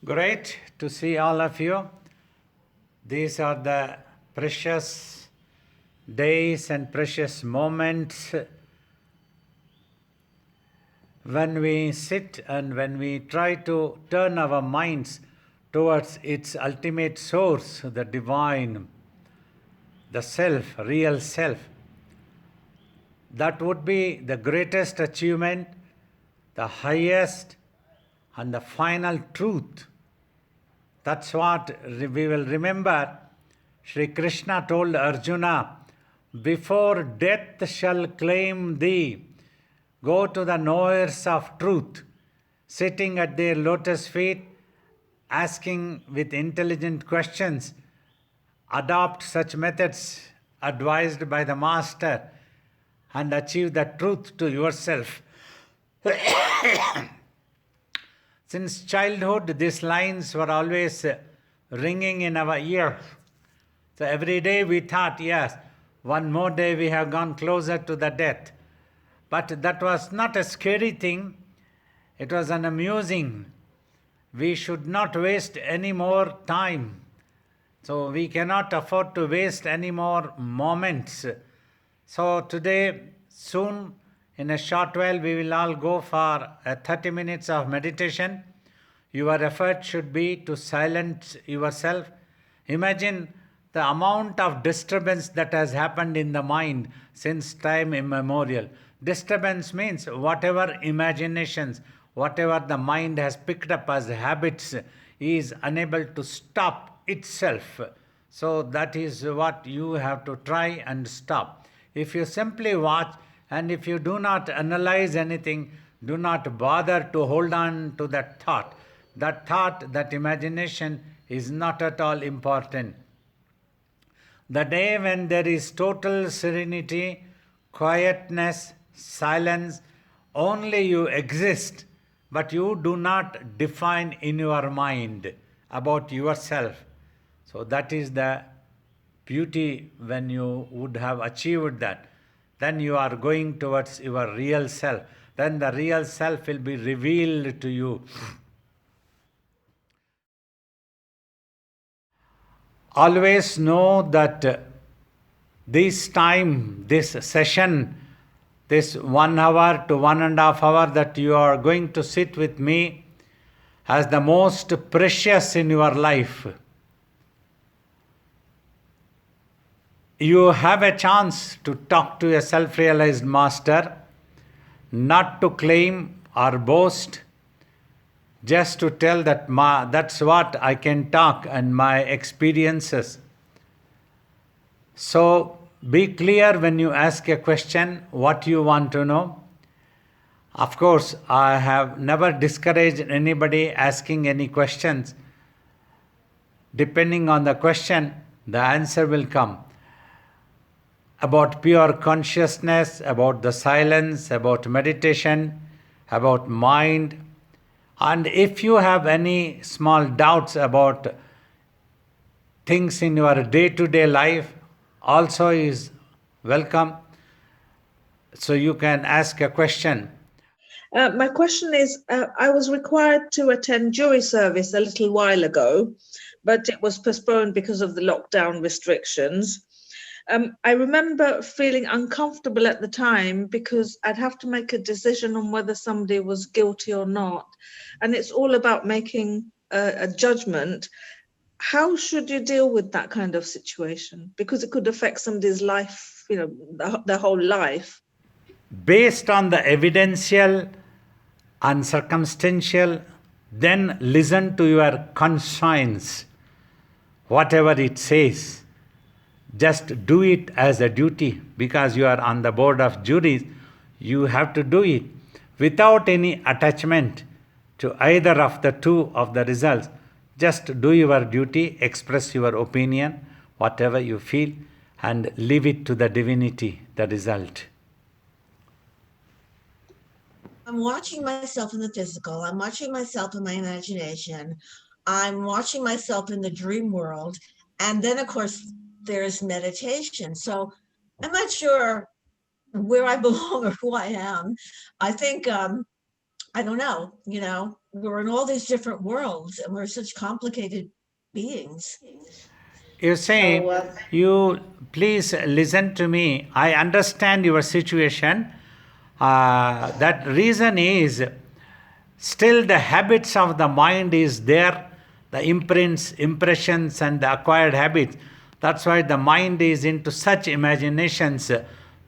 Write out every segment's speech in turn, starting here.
Great to see all of you. These are the precious days and precious moments when we sit and when we try to turn our minds towards its ultimate source, the divine, the self, real self. That would be the greatest achievement, the highest and the final truth. That's what we will remember. Shri Krishna told Arjuna, before death shall claim thee, go to the knowers of truth, sitting at their lotus feet, asking with intelligent questions, adopt such methods advised by the master and achieve the truth to yourself. Since childhood, these lines were always ringing in our ears. So every day we thought, yes, one more day we have gone closer to the death. But that was not a scary thing. It was an amusing. We should not waste any more time. So we cannot afford to waste any more moments. So today, soon, in a short while, we will all go for 30 minutes of meditation. Your effort should be to silence yourself. Imagine the amount of disturbance that has happened in the mind since time immemorial. Disturbance means whatever imaginations, whatever the mind has picked up as habits is unable to stop itself. So that is what you have to try and stop. If you simply watch and if you do not analyze anything, do not bother to hold on to that thought. That thought, that imagination is not at all important. The day when there is total serenity, quietness, silence, only you exist, but you do not define in your mind about yourself. So that is the beauty when you would have achieved that. Then you are going towards your real self. Then the real self will be revealed to you. Always know that this time, this session, this 1 hour to 1.5 hours that you are going to sit with me as the most precious in your life. You have a chance to talk to a self-realized master, not to claim or boast, just to tell that that's what I can talk and my experiences. So be clear when you ask a question what you want to know. Of course, I have never discouraged anybody asking any questions. Depending on the question, the answer will come. About pure consciousness, about the silence, about meditation, about mind. And if you have any small doubts about things in your day-to-day life, also is welcome. So you can ask a question. My question is, I was required to attend jury service a little while ago, but it was postponed because of the lockdown restrictions. I remember feeling uncomfortable at the time because I'd have to make a decision on whether somebody was guilty or not. And it's all about making a judgment. How should you deal with that kind of situation? Because it could affect somebody's life, their whole life. Based on the evidential and circumstantial, then listen to your conscience, whatever it says. Just do it as a duty because you are on the board of juries. You have to do it without any attachment to either of the two of the results. Just do your duty, express your opinion, whatever you feel, and leave it to the divinity, the result. I'm watching myself in the physical. I'm watching myself in my imagination. I'm watching myself in the dream world. And then, of course, there's meditation. So I'm not sure where I belong or who I am. I think I don't know, we're in all these different worlds and we're such complicated beings. You say, you please listen to me. I understand your situation. That reason is still the habits of the mind is there, the imprints, impressions, and the acquired habits. That's why the mind is into such imaginations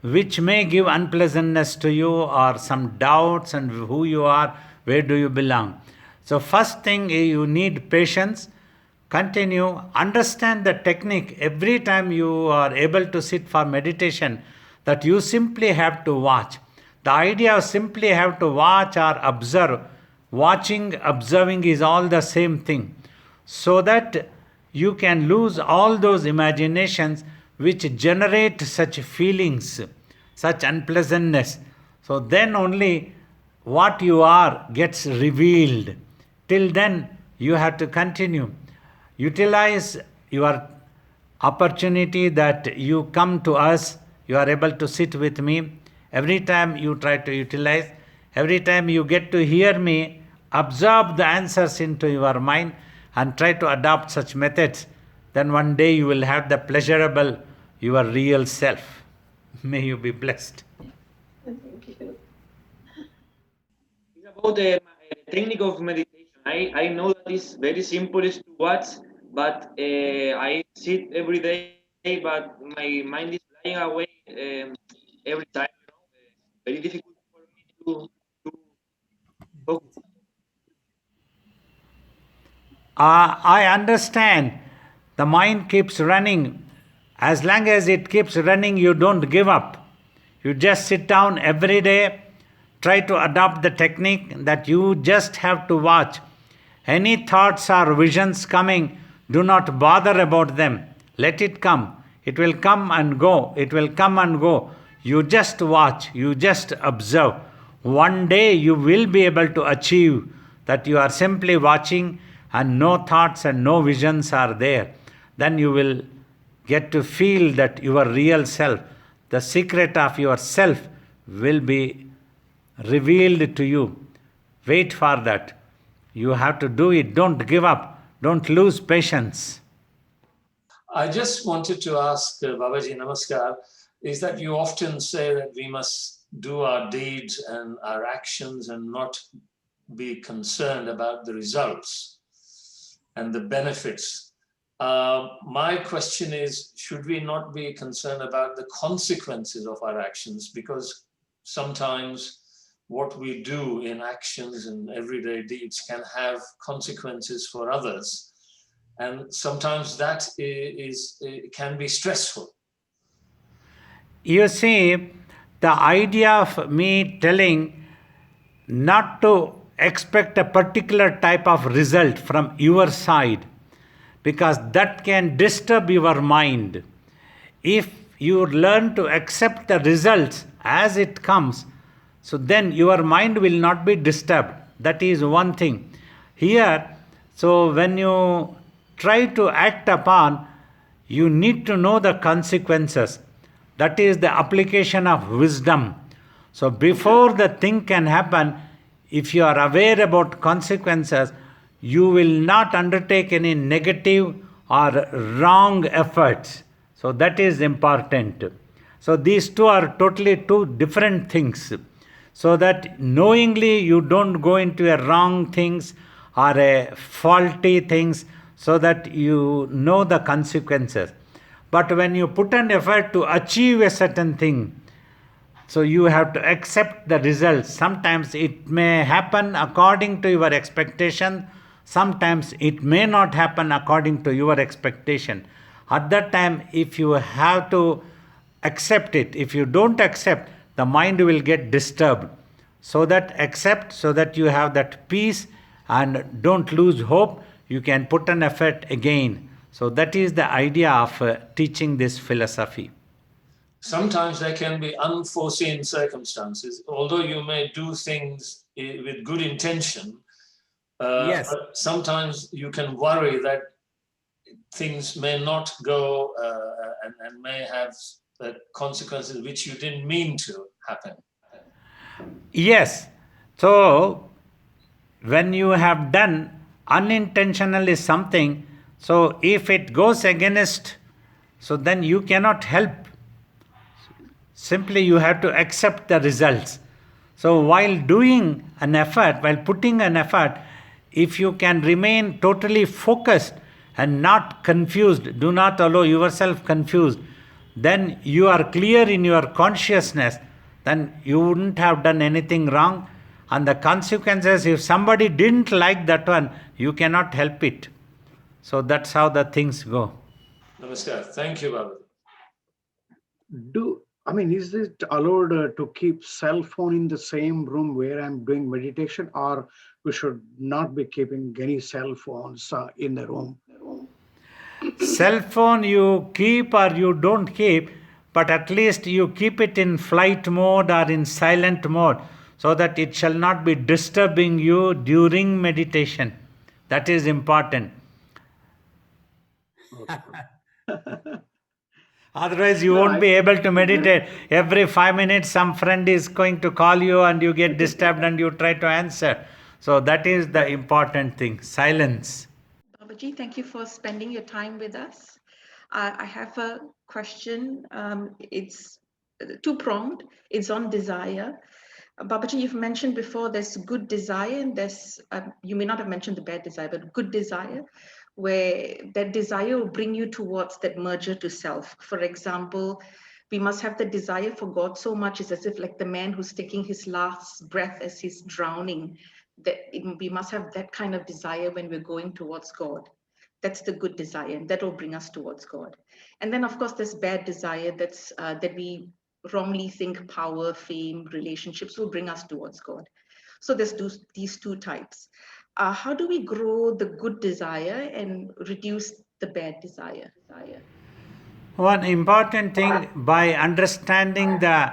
which may give unpleasantness to you or some doubts and who you are, where do you belong. So first thing you need patience. Continue, understand the technique. Every time you are able to sit for meditation, that you simply have to watch. The idea of simply have to watch or observe, watching, observing is all the same thing. So that you can lose all those imaginations which generate such feelings, such unpleasantness. So then only what you are gets revealed. Till then, you have to continue. Utilize your opportunity that you come to us, you are able to sit with me. Every time you try to utilize, every time you get to hear me, absorb the answers into your mind and try to adopt such methods. Then one day you will have the pleasurable, your real self. May you be blessed. Thank you. It's about the technique of meditation. I know that it's very simple to watch, but I sit every day, but my mind is flying away every time. Very difficult for me to focus. I understand. The mind keeps running. As long as it keeps running, you don't give up. You just sit down every day, try to adopt the technique that you just have to watch. Any thoughts or visions coming, do not bother about them. Let it come. It will come and go. It will come and go. You just watch. You just observe. One day you will be able to achieve that you are simply watching and no thoughts and no visions are there. Then you will get to feel that your real self, the secret of yourself, will be revealed to you. Wait for that. You have to do it. Don't give up. Don't lose patience. I just wanted to ask Babaji Namaskar, is that you often say that we must do our deeds and our actions and not be concerned about the results and the benefits. My question is, should we not be concerned about the consequences of our actions? Because sometimes what we do in actions and everyday deeds can have consequences for others. And sometimes that can be stressful. You see, the idea of me telling not to expect a particular type of result from your side, because that can disturb your mind. If you learn to accept the results as it comes, so then your mind will not be disturbed. That is one thing. Here, so when you try to act upon, you need to know the consequences. That is the application of wisdom. So before the thing can happen, if you are aware about consequences, you will not undertake any negative or wrong efforts. So that is important. So these two are totally two different things. So that knowingly you don't go into a wrong things or a faulty things, so that you know the consequences. But when you put an effort to achieve a certain thing, so you have to accept the results. Sometimes it may happen according to your expectation. Sometimes it may not happen according to your expectation. At that time, if you have to accept it, if you don't accept, the mind will get disturbed. So that accept, so that you have that peace and don't lose hope. You can put an effort again. So that is the idea of teaching this philosophy. Sometimes there can be unforeseen circumstances, although you may do things with good intention. Yes. But sometimes you can worry that things may not go and may have consequences which you didn't mean to happen. Yes. So when you have done unintentionally something, so if it goes against, so then you cannot help. Simply you have to accept the results. So while doing an effort, while putting an effort, if you can remain totally focused and not confused, do not allow yourself confused, then you are clear in your consciousness, then you wouldn't have done anything wrong. And the consequences, if somebody didn't like that one, you cannot help it. So that's how the things go. Namaskar. Thank you, Babaji. Is it allowed to keep cell phone in the same room where I'm doing meditation, or we should not be keeping any cell phones in the room? Cell phone you keep or you don't keep, but at least you keep it in flight mode or in silent mode, so that it shall not be disturbing you during meditation. That is important. Okay. Otherwise, you won't be able to meditate. Every 5 minutes, some friend is going to call you and you get disturbed and you try to answer. So, that is the important thing, silence. Babaji, thank you for spending your time with us. I have a question. It's two-pronged. It's on desire. Babaji, you've mentioned before there's good desire and there's, you may not have mentioned the bad desire, but good desire, where that desire will bring you towards that merger to self. For example, we must have the desire for God so much, it's as if like the man who's taking his last breath as he's drowning, we must have that kind of desire when we're going towards God. That's the good desire, and that will bring us towards God. And then, of course, there's bad desire that we wrongly think power, fame, relationships will bring us towards God. So there's these two types. How do we grow the good desire and reduce the bad desire? One important thing, by understanding the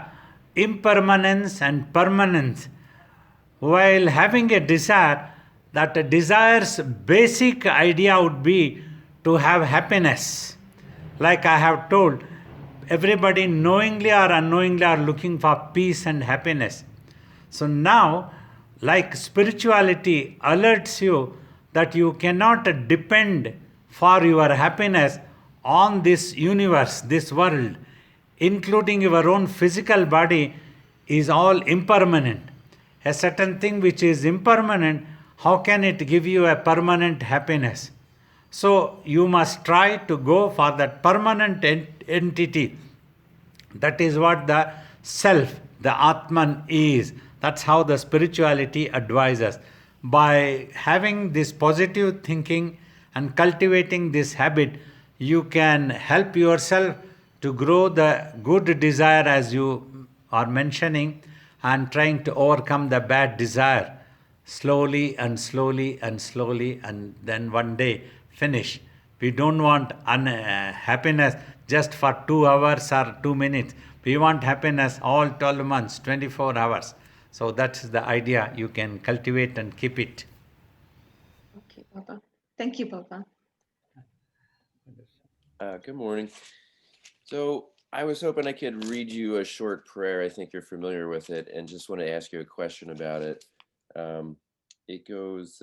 impermanence and permanence, while having a desire, that a desire's basic idea would be to have happiness. Like I have told, everybody knowingly or unknowingly are looking for peace and happiness. So now, like spirituality alerts you that you cannot depend for your happiness on this universe, this world, including your own physical body, is all impermanent. A certain thing which is impermanent, how can it give you a permanent happiness? So you must try to go for that permanent entity. That is what the self, the Atman is. That's how the spirituality advises. By having this positive thinking and cultivating this habit, you can help yourself to grow the good desire as you are mentioning, and trying to overcome the bad desire slowly and slowly and slowly, and then one day finish. We don't want happiness just for 2 hours or 2 minutes. We want happiness all 12 months, 24 hours. So that's the idea. You can cultivate and keep it. Okay, Baba. Thank you, Baba. Good morning. So I was hoping I could read you a short prayer. I think you're familiar with it, and just want to ask you a question about it. It goes,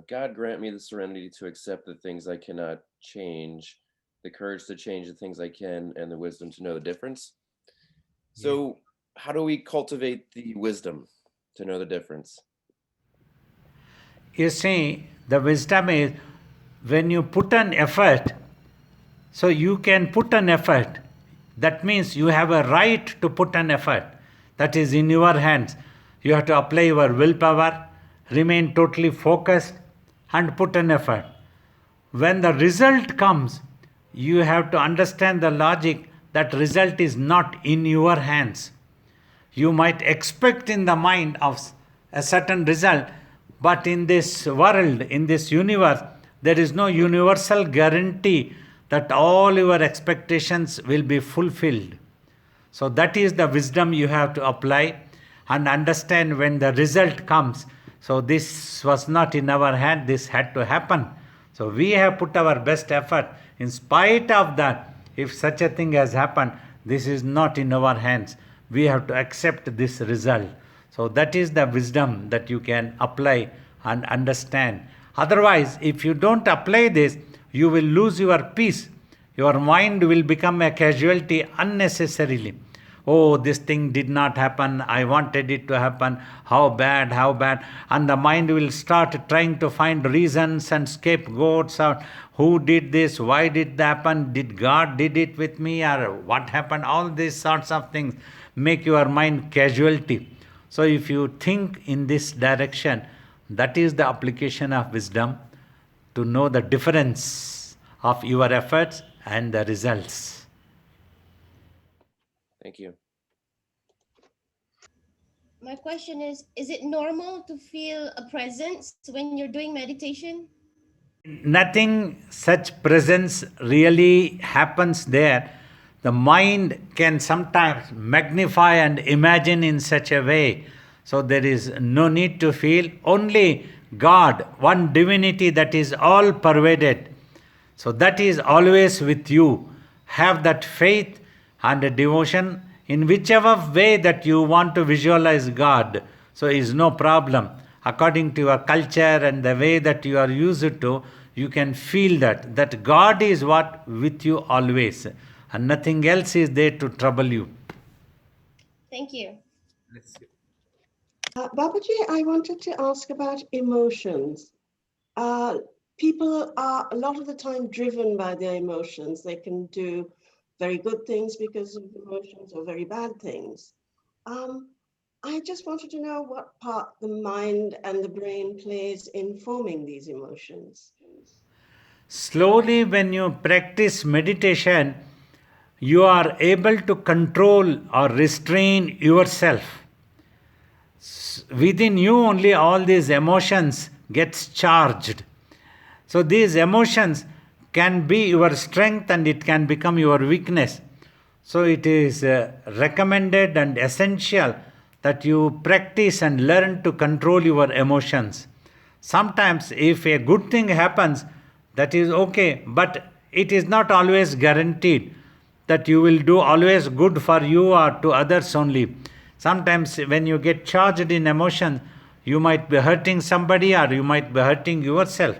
God grant me the serenity to accept the things I cannot change, the courage to change the things I can, and the wisdom to know the difference. So how do we cultivate the wisdom to know the difference? You see, the wisdom is when you put an effort, so you can put an effort. That means you have a right to put an effort. That is in your hands. You have to apply your willpower, remain totally focused, and put an effort. When the result comes, you have to understand the logic that result is not in your hands. You might expect in the mind of a certain result, but in this world, in this universe, there is no universal guarantee that all your expectations will be fulfilled. So that is the wisdom you have to apply and understand when the result comes. So this was not in our hand, this had to happen. So we have put our best effort. In spite of that, if such a thing has happened, this is not in our hands. We have to accept this result. So that is the wisdom that you can apply and understand. Otherwise, if you don't apply this, you will lose your peace. Your mind will become a casualty unnecessarily. Oh, this thing did not happen. I wanted it to happen. How bad, how bad. And the mind will start trying to find reasons and scapegoats. Or who did this? Why did it happen? Did God did it with me? Or what happened? All these sorts of things make your mind casualty. So if you think in this direction, that is the application of wisdom, to know the difference of your efforts and the results. Thank you. My question is it normal to feel a presence when you're doing meditation? Nothing such presence really happens there. The mind can sometimes magnify and imagine in such a way. So there is no need to feel. Only God, one divinity that is all pervaded. So that is always with you. Have that faith and devotion in whichever way that you want to visualize God. So is no problem. According to your culture and the way that you are used to, you can feel that God is what with you always, and nothing else is there to trouble you. Thank you. Babaji, I wanted to ask about emotions. People are a lot of the time driven by their emotions. They can do very good things because of emotions or very bad things. I just wanted to know what part the mind and the brain plays in forming these emotions. Slowly, when you practice meditation, you are able to control or restrain yourself. Within you only all these emotions gets charged. So these emotions can be your strength and it can become your weakness. So it is recommended and essential that you practice and learn to control your emotions. Sometimes if a good thing happens, that is okay, but it is not always guaranteed that you will do always good for you or to others only. Sometimes when you get charged in emotion, you might be hurting somebody or you might be hurting yourself.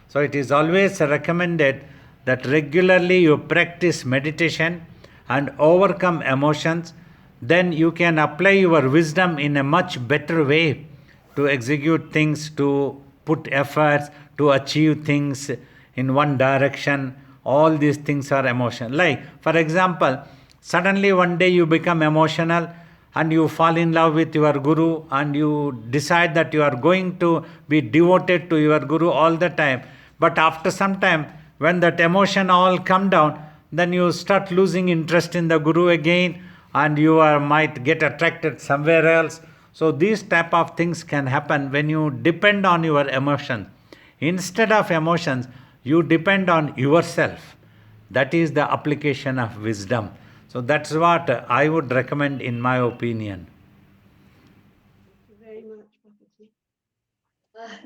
So it is always recommended that regularly you practice meditation and overcome emotions. Then you can apply your wisdom in a much better way to execute things, to put efforts, to achieve things in one direction. All these things are emotion. Like, for example, suddenly one day you become emotional and you fall in love with your guru and you decide that you are going to be devoted to your guru all the time. But after some time, when that emotion all come down, then you start losing interest in the guru again and you might get attracted somewhere else. So these type of things can happen when you depend on your emotions. Instead of emotions, you depend on yourself. That is the application of wisdom. So that's what I would recommend in my opinion. Thank you very much, Babaji.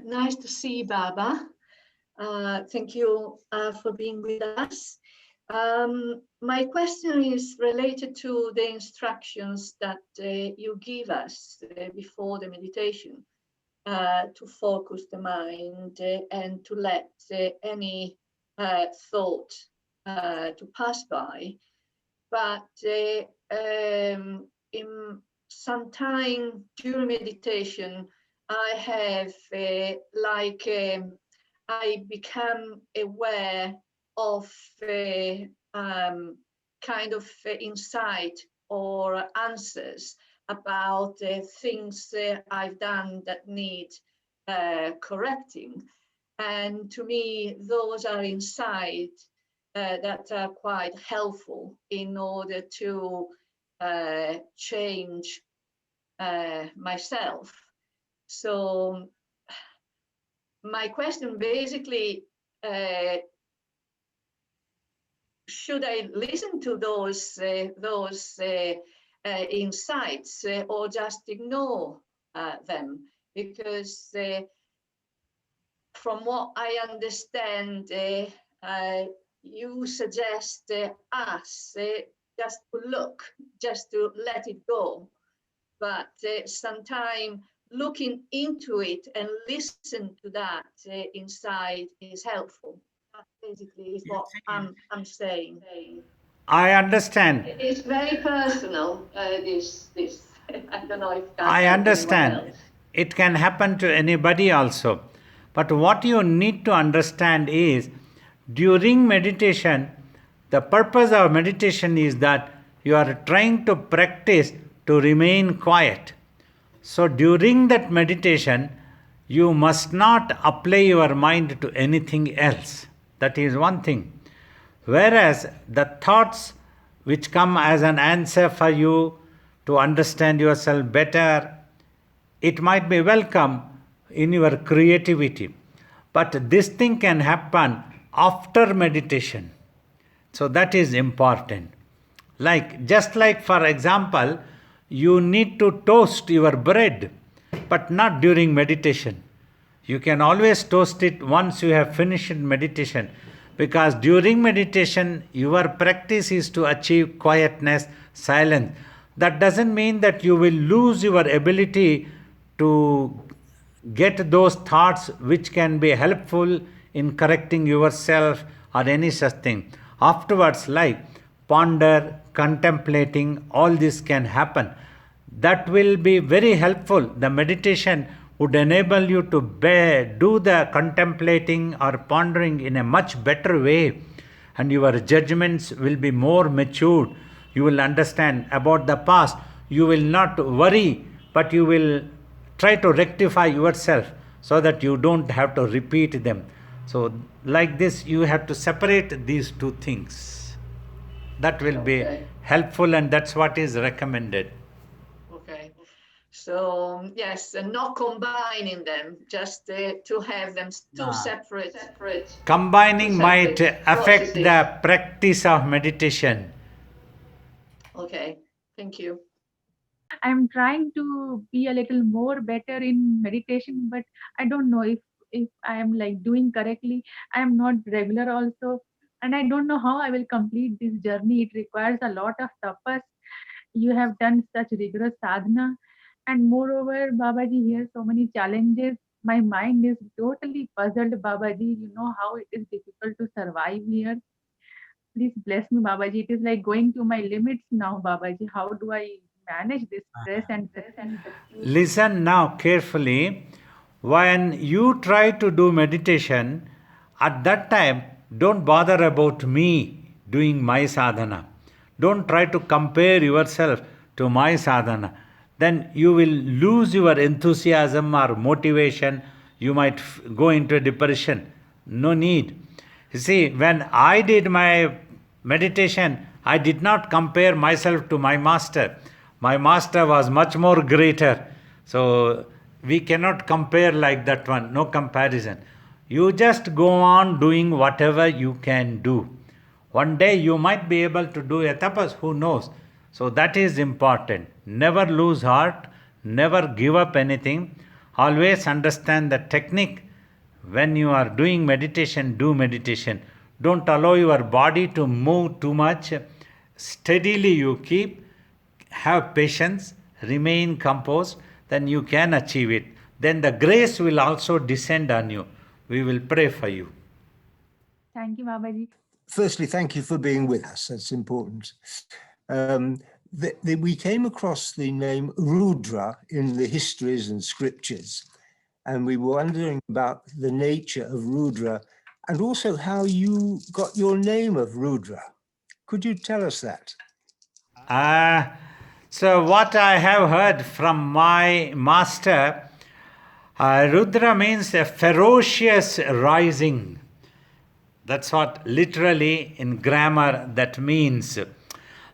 Nice to see you, Baba. Thank you for being with us. My question is related to the instructions that you give us before the meditation, to focus the mind and to let any thought to pass by. But in some time during meditation, I have I become aware of kind of insight or answers about things I've done that need correcting. And to me, those are insights that are quite helpful in order to change myself. So my question basically, should I listen to those insights or just ignore them? Because from what I understand, you suggest us just to look, just to let it go. But sometimes looking into it and listen to that inside is helpful. That basically is what I'm saying. I understand. It's very personal, this. I don't know if that I helps understand. anyone else. It can happen to anybody also. But what you need to understand is during meditation, the purpose of meditation is that you are trying to practice to remain quiet. So during that meditation, you must not apply your mind to anything else. That is one thing. Whereas the thoughts which come as an answer for you to understand yourself better, it might be welcome in your creativity. But this thing can happen after meditation. So that is important. Just like for example, you need to toast your bread, but not during meditation. You can always toast it once you have finished meditation, because during meditation your practice is to achieve quietness, silence. That doesn't mean that you will lose your ability to get those thoughts which can be helpful in correcting yourself or any such thing. Afterwards, ponder, contemplating, all this can happen. That will be very helpful. The meditation would enable you to do the contemplating or pondering in a much better way, and your judgments will be more matured. You will understand about the past. You will not worry, but you will try to rectify yourself so that you don't have to repeat them. So like this, you have to separate these two things. That will be helpful, and that's what is recommended. Okay. So yes, and not combining them, just to have them two separate. Combining might affect the practice of meditation. Okay, thank you. I'm trying to be a little more better in meditation, but I don't know if I am doing correctly. I am not regular also, and I don't know how I will complete this journey. It requires a lot of tapas. You have done such rigorous sadhana, and moreover, Babaji, here so many challenges. My mind is totally puzzled, Babaji. You know how it is difficult to survive here. Please bless me, Babaji. It is like going to my limits now, Babaji. How do I manage this stress and Listen now carefully. When you try to do meditation, at that time, don't bother about me doing my sadhana. Don't try to compare yourself to my sadhana. Then you will lose your enthusiasm or motivation. You might go into a depression. No need. You see, when I did my meditation, I did not compare myself to my master. My master was much more greater. So we cannot compare like that one. No comparison. You just go on doing whatever you can do. One day you might be able to do a tapas, who knows? So that is important. Never lose heart, never give up anything. Always understand the technique. When you are doing meditation, do meditation. Don't allow your body to move too much. Steadily you keep, have patience, remain composed, then you can achieve it. Then the grace will also descend on you. We will pray for you. Thank you, Babaji. Firstly, thank you for being with us. That's important. We came across the name Rudra in the histories and scriptures, and we were wondering about the nature of Rudra and also how you got your name of Rudra. Could you tell us that? So what I have heard from my master, Rudra means a ferocious rising. That's what literally in grammar that means.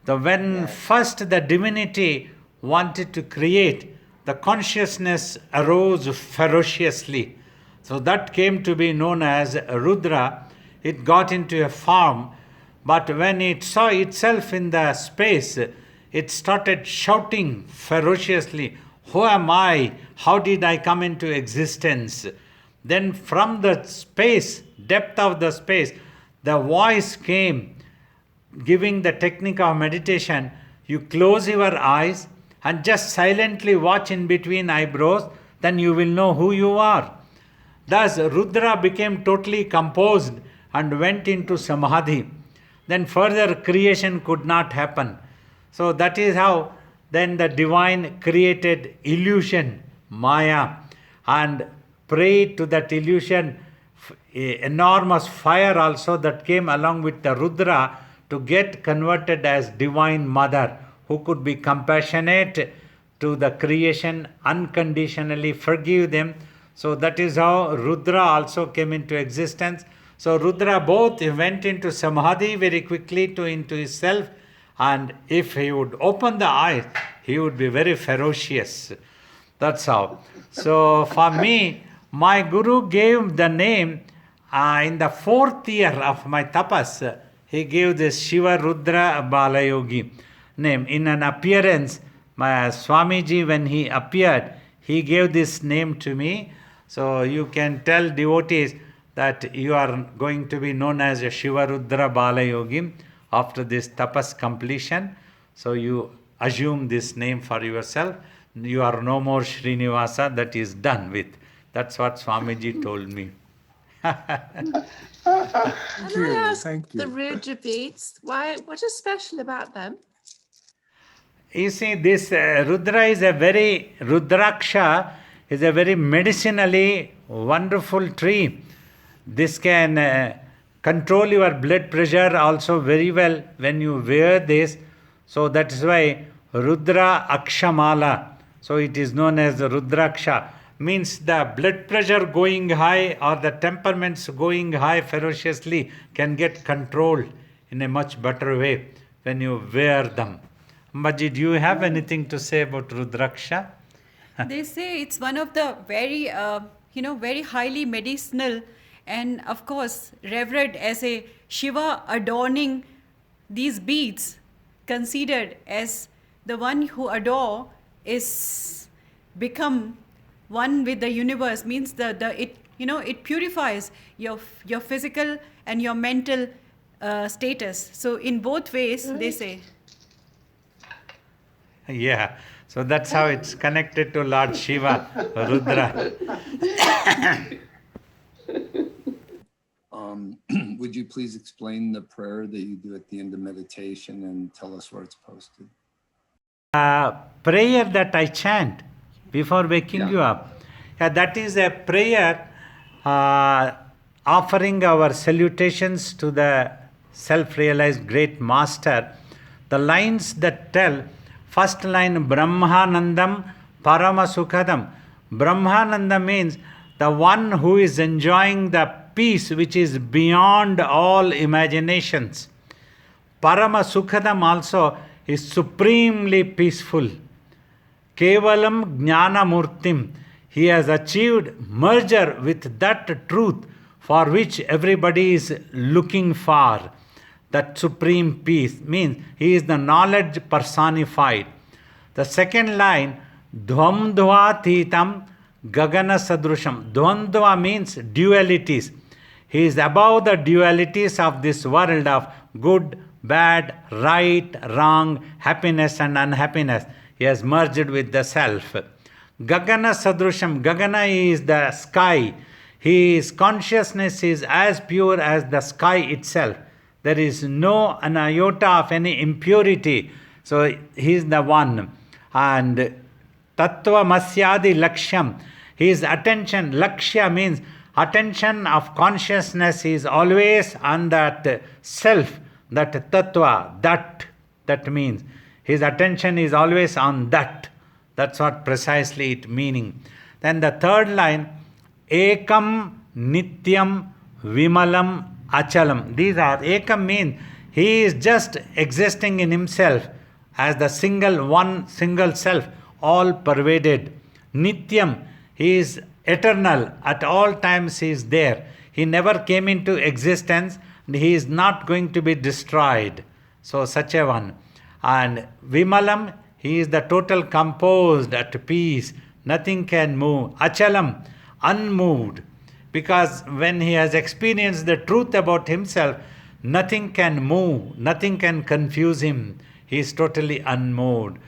When first the divinity wanted to create, the consciousness arose ferociously. So that came to be known as Rudra. It got into a form, but when it saw itself in the space, it started shouting ferociously, "Who am I? How did I come into existence?" Then from the space, depth of the space, the voice came, giving the technique of meditation. You close your eyes and just silently watch in between eyebrows. then you will know who you are. Thus, Rudra became totally composed and went into samadhi. Then further creation could not happen. So that is how then the divine created illusion, Maya, and prayed to that illusion, enormous fire also that came along with the Rudra to get converted as Divine Mother, who could be compassionate to the creation, unconditionally forgive them. So that is how Rudra also came into existence. So Rudra both went into samadhi very quickly into himself, and if he would open the eyes, he would be very ferocious. That's how. So for me, my Guru gave the name in the 4th year of my tapas. He gave this Shiva Rudra Balayogi name. In an appearance, my Swamiji, when he appeared, he gave this name to me. So you can tell devotees that you are going to be known as a Shiva Rudra Balayogi after this tapas completion. So you assume this name for yourself. You are no more Srinivasa, that is done with. That's what Swamiji told me. Can I ask the Rudra beads, what is special about them? You see, this Rudra is rudraksha is a very medicinally wonderful tree. This can control your blood pressure also very well when you wear this. So that is why Rudra Akshamala. So it is known as the rudraksha. Means the blood pressure going high or the temperaments going high ferociously can get controlled in a much better way when you wear them. Babaji, do you have anything to say about rudraksha? They say it's one of the very, very highly medicinal and of course revered as a Shiva adorning these beads, considered as the one who adore is become one with the universe, means it purifies your physical and your mental status. So in both ways, they say. Yeah, so that's how it's connected to Lord Shiva, Rudra. Would you please explain the prayer that you do at the end of meditation and tell us where it's posted? Prayer that I chant before waking you up. Yeah, that is a prayer offering our salutations to the self-realized great master. The lines that tell, first line, Brahmanandam Paramasukhadam. Brahmananda means the one who is enjoying the peace which is beyond all imaginations. Paramasukhadam also is supremely peaceful. Kevalam Jnana Murtim. He has achieved merger with that truth for which everybody is looking for. That supreme peace means he is the knowledge personified. The second line, Dvamdva Thitam Gagana Sadrusham. Dvandva means dualities. He is above the dualities of this world of good, bad, right, wrong, happiness and unhappiness. He has merged with the self. Gagana Sadrusham. Gagana is the sky. His consciousness is as pure as the sky itself. There is no an iota of any impurity. So he is the one. And Tattva Masyadi Lakshyam. His attention, Lakshya means attention of consciousness is always on that self, that Tattva, that means. His attention is always on that. That's what precisely it meaning. Then the third line, Ekam Nityam Vimalam Achalam. These are, Ekam means he is just existing in himself as the single self, all pervaded. Nityam, he is eternal, at all times he is there. He never came into existence, and he is not going to be destroyed. So such a one. And Vimalam, he is the total composed, at peace, nothing can move. Achalam, unmoved. Because when he has experienced the truth about himself, nothing can move, nothing can confuse him. He is totally unmoved.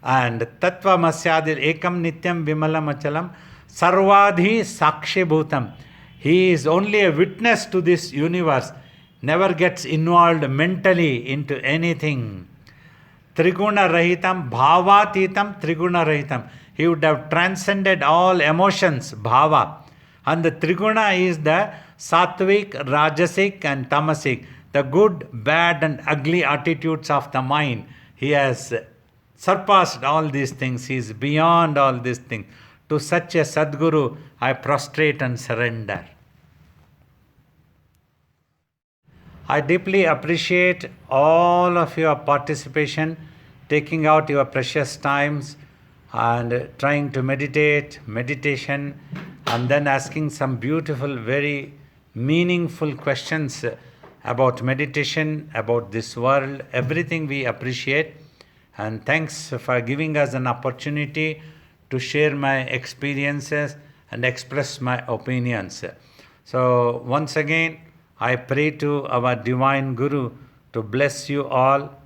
And Tattva Masyadil Ekam Nityam Vimalam Achalam. Sarvadhi Sakshi Bhutam. He is only a witness to this universe, never gets involved mentally into anything. Triguna Rahitam, Bhavatitam Triguna Rahitam. He would have transcended all emotions, Bhava. And the Triguna is the Sattvic, Rajasic and Tamasic, the good, bad and ugly attitudes of the mind. He has surpassed all these things. He is beyond all these things. To such a Sadguru, I prostrate and surrender. I deeply appreciate all of your participation, taking out your precious times and trying to meditation, and then asking some beautiful, very meaningful questions about meditation, about this world, everything we appreciate. And thanks for giving us an opportunity to share my experiences and express my opinions. So once again, I pray to our Divine Guru to bless you all